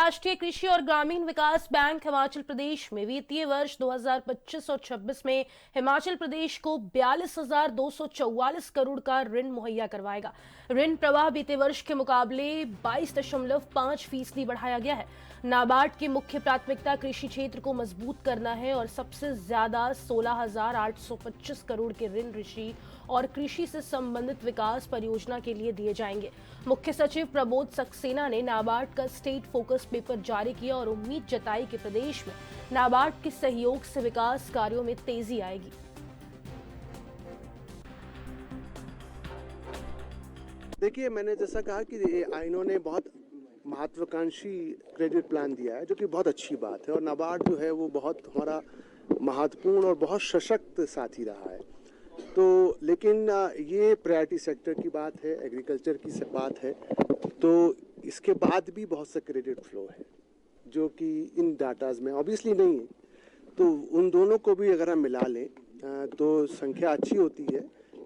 राष्ट्रीय कृषि और ग्रामीण विकास बैंक हिमाचल प्रदेश में वित्तीय वर्ष 2025 और 26 में हिमाचल प्रदेश को 42,244 करोड़ का ऋण मुहैया करवाएगा। ऋण प्रवाह बीते वर्ष के मुकाबले 22.5% बढ़ाया गया है। नाबार्ड की मुख्य प्राथमिकता कृषि क्षेत्र को मजबूत करना है और सबसे ज्यादा 16,825 करोड़ के ऋण कृषि और कृषि से संबंधित विकास परियोजना के लिए दिए जाएंगे। मुख्य सचिव प्रबोध सक्सेना ने नाबार्ड का स्टेट फोकस पेपर जारी किया और उम्मीद जताई कि प्रदेश में नाबार्ड के सहयोग से विकास कार्यों में तेजी आएगी। देखिए, मैंने जैसा कहा कि इन्होंने बहुत महत्वाकांक्षी क्रेडिट प्लान दिया है, जो कि बहुत अच्छी बात है। और नाबार्ड जो है वो बहुत हमारा महत्वपूर्ण और बहुत सशक्त साथी रहा है। तो लेकिन ये प्रायोरिटी सेक्टर की बात है, एग्रीकल्चर की बात है, तो इसके बाद भी बहुत सा क्रेडिट फ्लो है जो कि इन डाटाज में ऑब्वियसली नहीं है। तो उन दोनों को भी अगर हम मिला लें तो संख्या अच्छी होती है।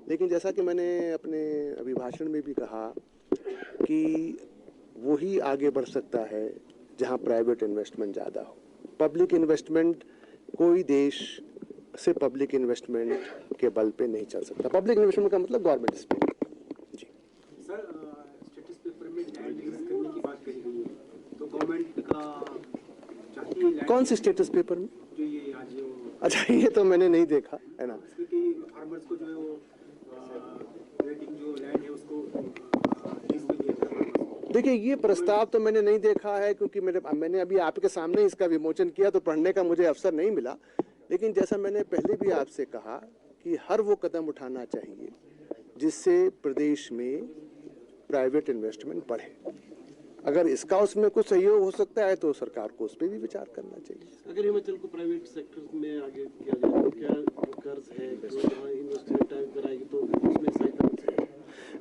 लेकिन जैसा कि मैंने अपने अभिभाषण में भी कहा कि वही आगे बढ़ सकता है जहां प्राइवेट इन्वेस्टमेंट ज़्यादा हो। पब्लिक इन्वेस्टमेंट, कोई देश से पब्लिक इन्वेस्टमेंट के बल पे नहीं चल सकता। पब्लिक इन्वेस्टमेंट का मतलब गवर्नमेंट स्पेंडिंग। जी सर, स्टेटस पेपर में लैंड लीज करने की बात कही गई है, तो गवर्नमेंट का चाहती है कौन से स्टेटस पेपर में? जो ये आज अच्छा, ये तो मैंने नहीं देखा है ना। क्योंकि फार्मर्स को जो है वो रेटिंग जो लैंड है उसको लीज पे दिया जाता है। देखिए, ये प्रस्ताव तो मैंने नहीं देखा है, क्योंकि मैंने अभी आपके सामने इसका विमोचन किया, तो पढ़ने का मुझे अवसर नहीं मिला। लेकिन जैसा मैंने पहले भी आपसे कहा कि हर वो कदम उठाना चाहिए जिससे प्रदेश में प्राइवेट इन्वेस्टमेंट बढ़े। अगर इसका उसमें कुछ सहयोग हो सकता है तो सरकार को उस पर भी विचार करना चाहिए। अगर हिमाचल को प्राइवेट सेक्टर में आगे किया जाए तो क्या कर्ज है, इन्वेस्टमेंट टाइप कराएगी तो उसमें सहायता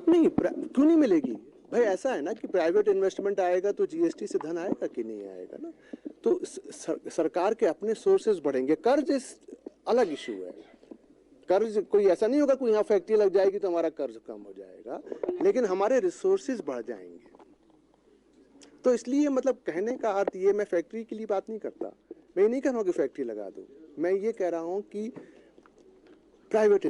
नहीं, क्यों नहीं मिलेगी भाई? ऐसा है ना कि प्राइवेट इन्वेस्टमेंट आएगा तो जीएसटी से धन आएगा कि नहीं आएगा ना। तो सरकार के अपने सोर्सेज बढ़ेंगे। कर्ज अलग इशू है। कर्ज कोई ऐसा नहीं होगा कोई यहाँ फैक्ट्री लग जाएगी तो हमारा कर्ज कम हो जाएगा, लेकिन हमारे रिसोर्सेज बढ़ जाएंगे। तो इसलिए मतलब कहने का अर्थ ये, मैं फैक्ट्री के लिए बात नहीं करता, मैं ये नहीं कह रहा हूँ कि फैक्ट्री लगा दो। मैं ये कह रहा हूँ कि private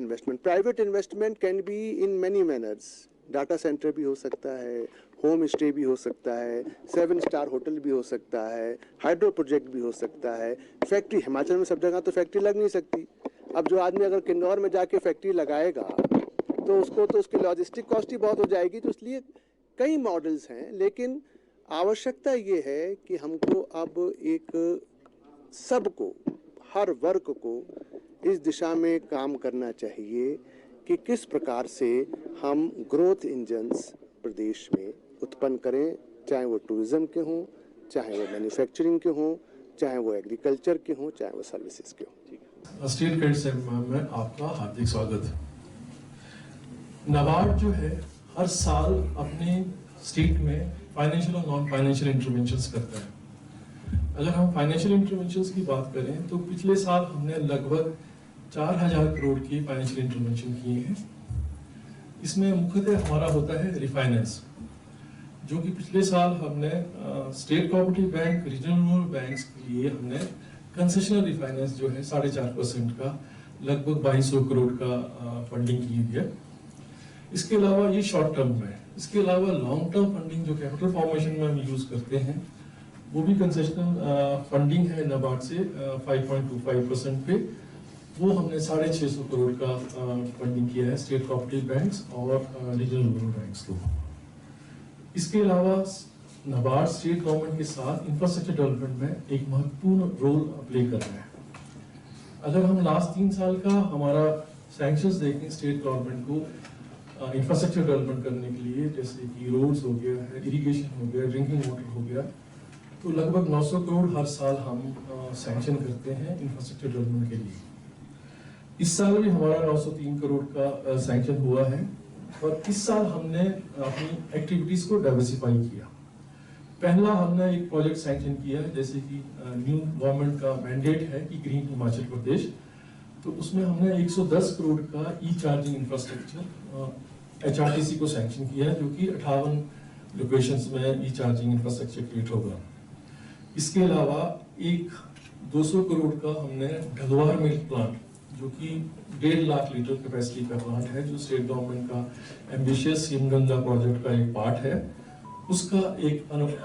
investment can be in many manners. Data centre भी हो सकता है, होम स्टे भी हो सकता है, 7 स्टार होटल भी हो सकता है, हाइड्रो प्रोजेक्ट भी हो सकता है। फैक्ट्री हिमाचल में सब जगह तो फैक्ट्री लग नहीं सकती। अब जो आदमी अगर किन्नौर में जाके फैक्ट्री लगाएगा तो उसको तो उसकी लॉजिस्टिक कॉस्ट ही बहुत हो जाएगी। तो इसलिए कई मॉडल्स हैं, लेकिन आवश्यकता ये है कि हमको अब एक सबको, हर वर्ग को इस दिशा में काम करना चाहिए कि किस प्रकार से हम ग्रोथ इंजन्स प्रदेश में उत्पन्न करें, चाहे वो टूरिज्म के हों, चाहे वो मैन्युफैक्चरिंग के हों, चाहे वो एग्रीकल्चर के हों, चाहे वो सर्विसेज के हों। स्टेट क्रेडिट सेंटर में आपका हार्दिक स्वागत। नाबार्ड जो है हर साल अपने स्टेट में फाइनेंशियल और नॉन फाइनेंशियल इंटरवेंशंस करता है। अगर हम फाइनेंशियल इंटरवेंशंस की बात करें तो पिछले साल हमने लगभग 4,000 करोड़ की फाइनेंशियल इंटरवेंशन किए हैं। इसमें मुख्यतः हमारा होता है रिफाइनेंस, जो कि पिछले साल हमने state cooperative bank, regional banks के लिए हमने कंसेशनल रिफाइनेंस जो है 4.5% का लगभग 2200 करोड़ का फंडिंग की है। इसके अलावा ये शॉर्ट टर्म में, इसके अलावा लॉन्ग टर्म फंडिंग जो कैपिटल फॉर्मेशन में हम यूज करते हैं वो भी कंसेशनल फंडिंग है नाबार्ड से 5.25% पे। वो हमने 650 करोड़ का फंडिंग किया है स्टेट कोऑपरेटिव बैंक्स और रीजनल बैंक्स को। इसके अलावा नाबार्ड स्टेट गवर्नमेंट के साथ इंफ्रास्ट्रक्चर डेवलपमेंट में एक महत्वपूर्ण रोल प्ले कर रहा है। अगर हम लास्ट 3 साल का हमारा सैंक्शंस देखें स्टेट गवर्नमेंट को इंफ्रास्ट्रक्चर डेवलपमेंट करने के लिए, जैसे कि रोड्स हो गया है, इरिगेशन हो गया, ड्रिंकिंग वाटर हो गया, तो लगभग 900 करोड़ हर साल हम सैंक्शन करते हैं इंफ्रास्ट्रक्चर डेवलपमेंट के लिए। इस साल भी हमारा 903 करोड़ का सैंक्शन हुआ है और इस साल हमने अपनी एक्टिविटीज को डाइवर्सिफाई किया। पहला हमने एक प्रोजेक्ट सैंक्शन किया है, जैसे कि न्यू गवर्नमेंट का मैंडेट है कि ग्रीन हिमाचल प्रदेश, तो उसमें हमने 110 करोड़ का ई चार्जिंग इंफ्रास्ट्रक्चर एचआरटीसी को सैंक्शन किया है, जो कि 58 लोकेशंस में ई चार्जिंग इंफ्रास्ट्रक्चर क्रिएट होगा। इसके अलावा एक 200 करोड़ का हमने ढलवार मिल्क प्लांट, जो कि 1.5 लाख लीटर कैपेसिटी का प्लांट है, जो स्टेट गवर्नमेंट का एम्बिशियस हिमगंगा प्रोजेक्ट का एक पार्ट है, उसका एक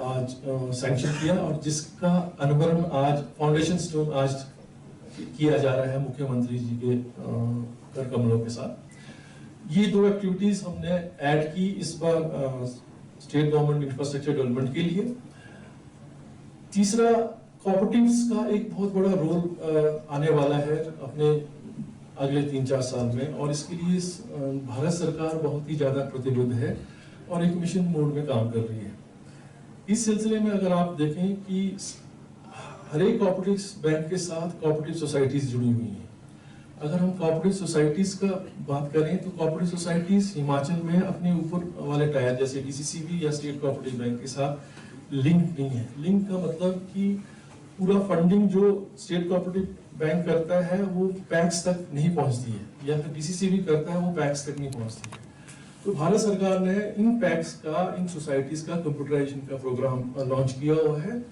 आज सैंक्शन किया और जिसका अनावरण आज फाउंडेशन स्टोन आज किया जा रहा है मुख्यमंत्री जी के कर कमलों के साथ। ये 2 एक्टिविटीज हमने ऐड की इस बार स्टेट गवर्नमेंट इंफ्रास्ट्रक्चर डेवलपमेंट के लिए। तीसरा, कॉपरेटिव्स का एक बहुत बड़ा रोल आने वाला है अपने अगले 3-4 साल में, और इसके लिए भारत सरकार बहुत ही ज्यादा प्रतिबद्ध है और एक मिशन मोड में काम कर रही है। इस सिलसिले में अगर आप देखें कि हर एक कोऑपरेटिव बैंक के साथ कोऑपरेटिव सोसाइटीज जुड़ी हुई हैं। अगर हम कोऑपरेटिव सोसाइटीज का बात करें तो कोऑपरेटिव सोसाइटीज हिमाचल में अपने ऊपर वाले टायर जैसे डीसीसीबी या स्टेट कोऑपरेटिव बैंक के साथ लिंक नहीं है। लिंक का मतलब कि पूरा फंडिंग जो स्टेट कोऑपरेटिव बैंक करता है वो पैक्स तक नहीं पहुंचती है, या फिर डीसीसीबी करता है वो पैक्स तक नहीं पहुंचती है। तो भारत सरकार ने इन पैक्स का, इन सोसाइटीज का कंप्यूटराइजेशन का प्रोग्राम लॉन्च किया हुआ है।